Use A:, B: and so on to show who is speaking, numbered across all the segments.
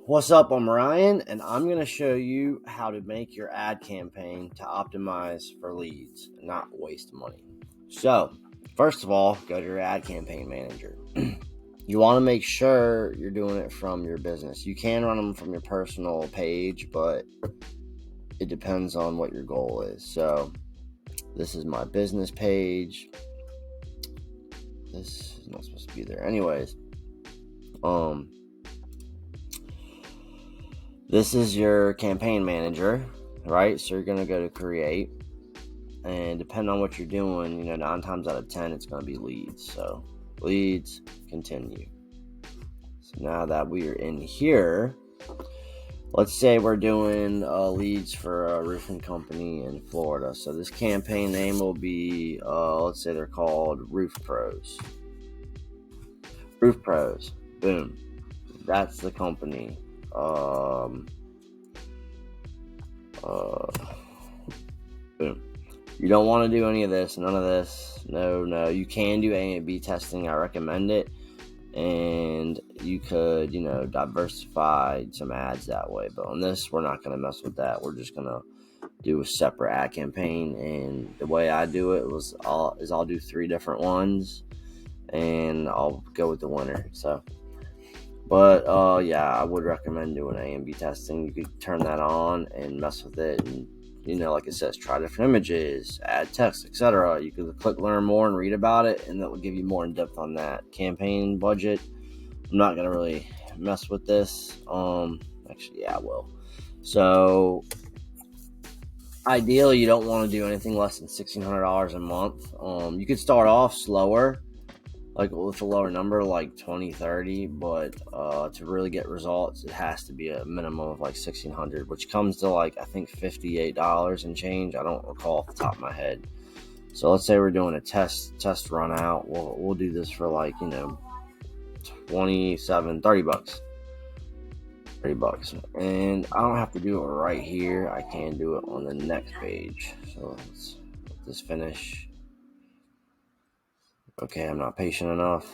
A: What's up? I'm Ryan, and I'm going to show you how to make your ad campaign to optimize for leads and not waste money. So, first of all, go to your ad campaign manager. You want to make sure you're doing it from your business. You can run them from your personal page, but it depends on what your goal is. So, this is my business page. This is not supposed to be there. Anyways, this is your campaign manager, right? So you're going to go to create, and depending on what you're doing, 9 times out of 10, it's going to be leads. So leads, continue. So now that we are in here, let's say we're doing leads for a roofing company in Florida. So this campaign name will be, let's say they're called Roof Pros. Roof Pros, boom. That's the company. Boom. You don't want to do any of this, none of this. No. You can do A and B testing. I recommend it. And you could, diversify some ads that way. But on this, we're not going to mess with that. We're just going to do a separate ad campaign. And the way I do it I'll do 3 different ones, and I'll go with the winner. So. But, I would recommend doing A and B testing. You could turn that on and mess with it. And, like it says, try different images, add text, etc. You could click learn more and read about it, and that will give you more in depth on that. Campaign budget, I'm not going to really mess with this. Actually, I will. So, ideally, you don't want to do anything less than $1,600 a month. You could start off slower, like with a lower number, like 20, 30, but to really get results, it has to be a minimum of like $1,600, which comes to like, I think $58 and change. I don't recall off the top of my head. So let's say we're doing a test run out. We'll do this for like, 27, 30 bucks. 30 bucks. And I don't have to do it right here. I can do it on the next page. So let's let this finish. Okay, I'm not patient enough.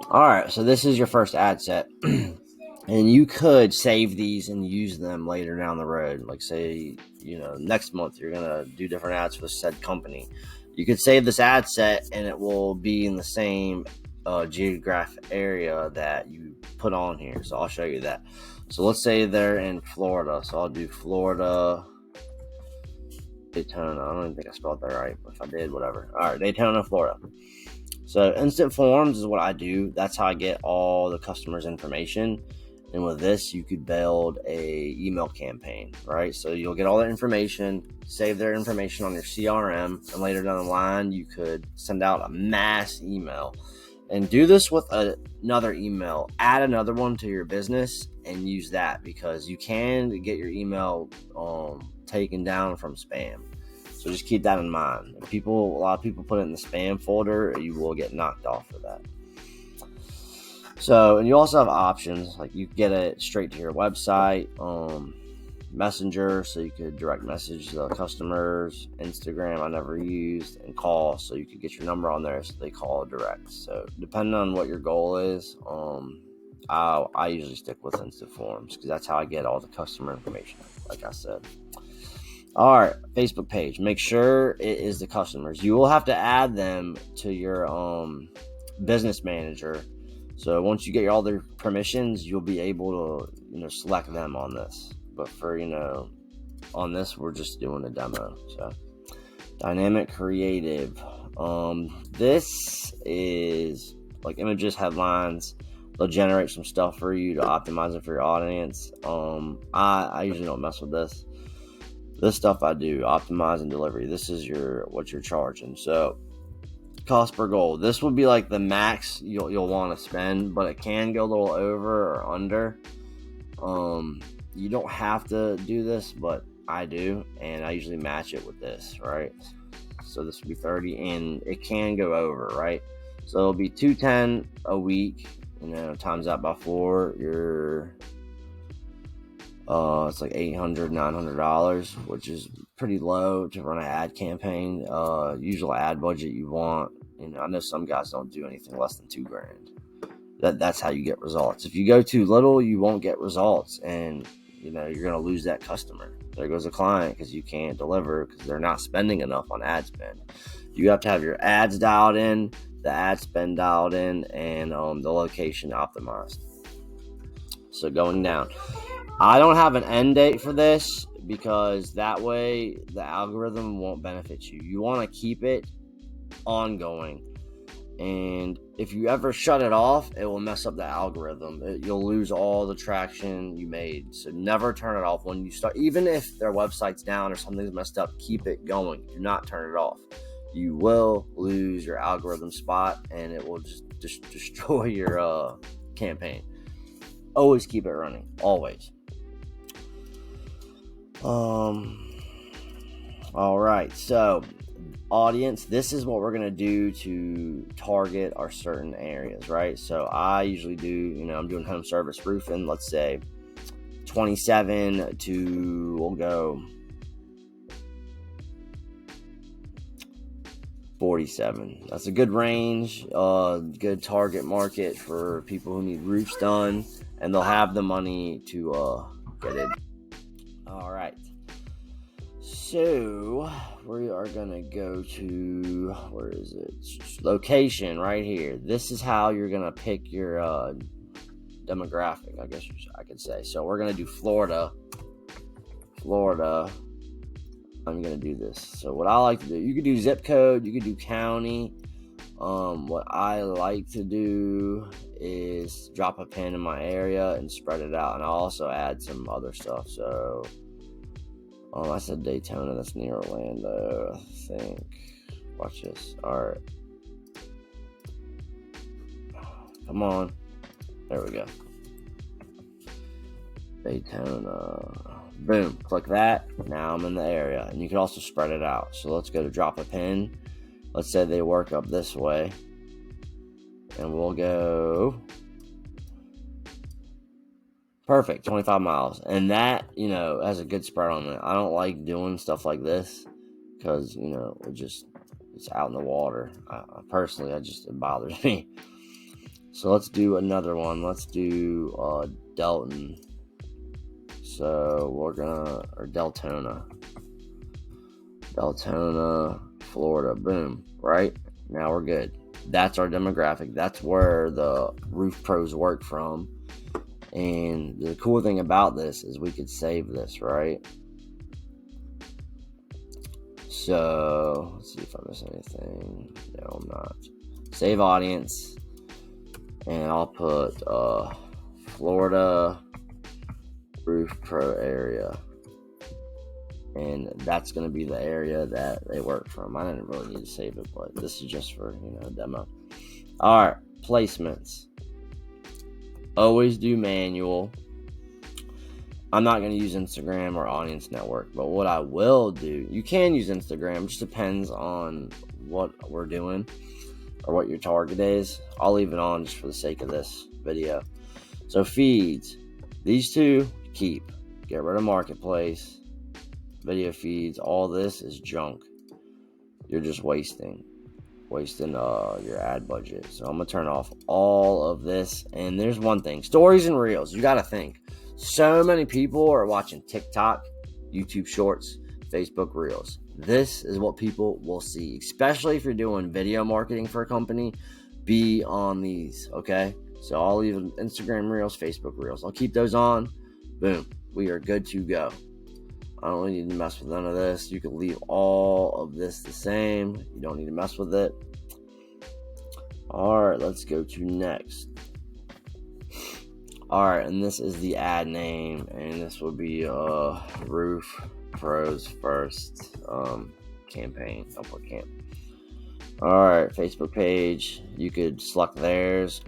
A: All right, so this is your first ad set. And you could save these and use them later down the road. Like say, next month you're going to do different ads for said company. You could save this ad set and it will be in the same geographic area that you put on here. So I'll show you that. So let's say they're in Florida. So I'll do Florida, Daytona. I don't even think I spelled that right, but if I did, whatever. All right, Daytona, Florida. So instant forms is what I do. That's how I get all the customers' information. And with this, you could build a email campaign, right? So you'll get all their information, save their information on your CRM, and later down the line, you could send out a mass email. And do this with another email. Add another one to your business and use that, because you can get your email taken down from spam. So just keep that in mind. If a lot of people put it in the spam folder, you will get knocked off for that. So, and you also have options, like you get it straight to your website, Messenger, so you could direct message the customers, Instagram I never used, and call, so you could get your number on there so they call direct. So depending on what your goal is, I usually stick with instant forms because that's how I get all the customer information, like I said. All right, Facebook page. Make sure it is the customers. You will have to add them to your business manager. So once you get all their permissions, you'll be able to select them on this. But for on this, we're just doing a demo. So dynamic creative. This is like images, headlines. They'll generate some stuff for you to optimize it for your audience. I usually don't mess with this. This stuff I do, optimize and delivery. This is what you're charging. So cost per goal. This will be like the max you'll want to spend, but it can go a little over or under. You don't have to do this, but I do, and I usually match it with this, right? So this would be 30, and it can go over, right? So it'll be $210 a week, times that by 4, it's like $800, $900, which is pretty low to run an ad campaign. Usual ad budget you want, I know some guys don't do anything less than $2,000. That's how you get results. If you go too little, you won't get results, and you're going to lose that customer. There goes a client because you can't deliver because they're not spending enough on ad spend. You have to have your ads dialed in, the ad spend dialed in, and the location optimized. So going down, I don't have an end date for this because that way the algorithm won't benefit you. You want to keep it ongoing. And if you ever shut it off, it will mess up the algorithm. You'll lose all the traction you made. So never turn it off when you start. Even if their website's down or something's messed up, keep it going. Do not turn it off. You will lose your algorithm spot, and it will just destroy your campaign. Always keep it running. Always. All right. So, audience, this is what we're going to do to target our certain areas, right? So I usually do, I'm doing home service roofing, let's say 27 to, we'll go 47. That's a good range, good target market for people who need roofs done, and they'll have the money to get it. All right. So we are going to go to, where is it? Location right here. This is how you're going to pick your demographic, I guess I could say. So we're going to do Florida. I'm going to do this. So what I like to do, you could do zip code, you could do county. What I like to do is drop a pin in my area and spread it out. And I'll also add some other stuff. So I said Daytona, that's near Orlando, I think. Watch this. Alright. Come on. There we go. Daytona. Boom. Click that. Now I'm in the area. And you can also spread it out. So let's go to drop a pin. Let's say they work up this way. And we'll go. Perfect, 25 miles. And that, has a good spread on it. I don't like doing stuff like this because, it's out in the water. Personally, it bothers me. So let's do another one. Let's do Delton. So we're or Deltona, Florida. Boom, right? Now we're good. That's our demographic. That's where the roof pros work from. And the cool thing about this is we could save this, right? So let's see if I miss anything. No, I'm not. Save audience, and I'll put Florida Roof Pro area, and that's going to be the area that they work from. I didn't really need to save it, but this is just for a demo. All right, placements. Always do manual. I'm not going to use Instagram or Audience Network, but what I will do, you can use Instagram. It just depends on what we're doing or what your target is. I'll leave it on just for the sake of this video. So feeds, these two, keep. Get rid of Marketplace, video feeds. All this is junk. You're just wasting your ad budget. So I'm gonna turn off all of this. And there's one thing, stories and reels. You gotta think, so many people are watching TikTok, YouTube Shorts, Facebook Reels. This is what people will see, especially if you're doing video marketing for a company. Be on these, okay? So I'll leave Instagram Reels, Facebook Reels. I'll keep those on. Boom, we are good to go. I don't really need to mess with none of this. You can leave all of this the same. You don't need to mess with it. All right, let's go to next. All right, and this is the ad name, and this will be Roof Pros First campaign. I'll put camp. All right, Facebook page. You could select theirs,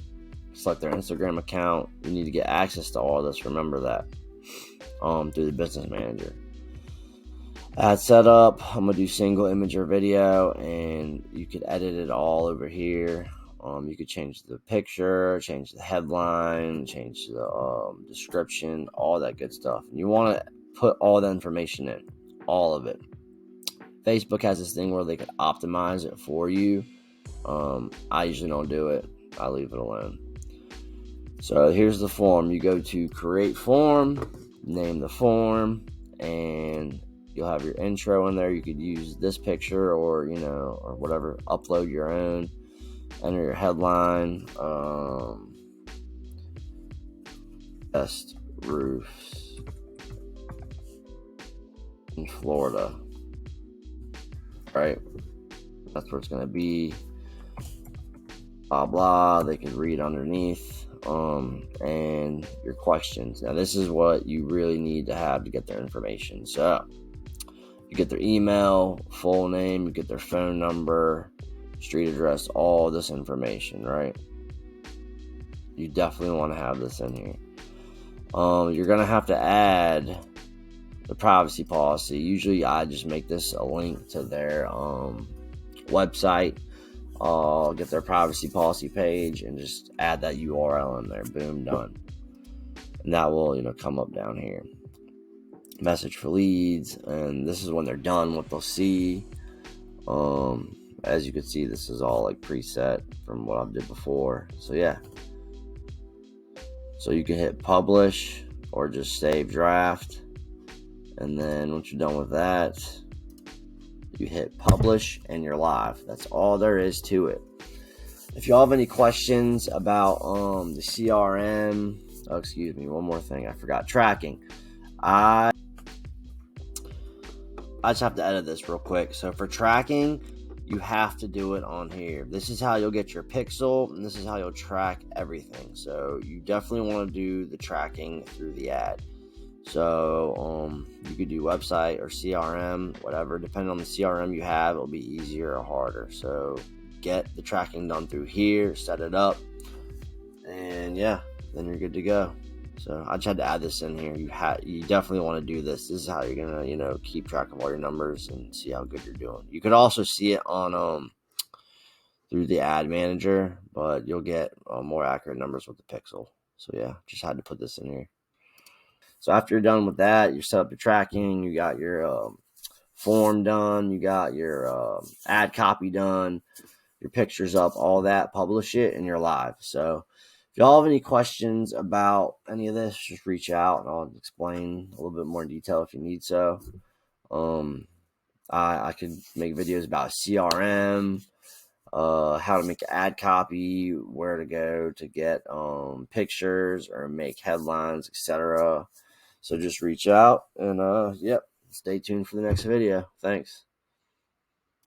A: select their Instagram account. You need to get access to all this. Remember that through the business manager. Ad setup, I'm going to do single image or video, and you could edit it all over here. You could change the picture, change the headline, change the description, all that good stuff. And you want to put all the information in, all of it. Facebook has this thing where they could optimize it for you. I usually don't do it. I leave it alone. So here's the form. You go to create form, name the form, and you'll have your intro in there. You could use this picture or, or whatever, upload your own, enter your headline, best roofs in Florida, right? That's where it's going to be, blah, blah. They can read underneath. And your questions. Now, this is what you really need to have to get their information. So, you get their email, full name, you get their phone number, street address, all this information, right? You definitely want to have this in here. You're going to have to add the privacy policy. Usually, I just make this a link to their website. Get their privacy policy page and just add that URL in there. Boom, done. And that will, come up down here. Message for leads, and this is when they're done, what they'll see. As you can see, this is all like preset from what I did before. So yeah. So you can hit publish or just save draft. And then once you're done with that, you hit publish and you're live. That's all there is to it. If y'all have any questions about the CRM, excuse me, one more thing I forgot, tracking. I just have to edit this real quick. So for tracking, you have to do it on here. This is how you'll get your pixel, and this is how you'll track everything. So you definitely want to do the tracking through the ad. So you could do website or CRM, whatever. Depending on the CRM you have, it'll be easier or harder. So get the tracking done through here, set it up, and yeah, then you're good to go. So I just had to add this in here. You definitely want to do this. This is how you're gonna, keep track of all your numbers and see how good you're doing. You could also see it on through the ad manager, but you'll get more accurate numbers with the pixel. So yeah, just had to put this in here. So after you're done with that, you set up your tracking. You got your form done. You got your ad copy done. Your pictures up, all that. Publish it, and you're live. So if y'all have any questions about any of this, just reach out and I'll explain a little bit more in detail if you need so. I could make videos about CRM, how to make an ad copy, where to go to get pictures or make headlines, etc. So just reach out and yep, stay tuned for the next video. Thanks.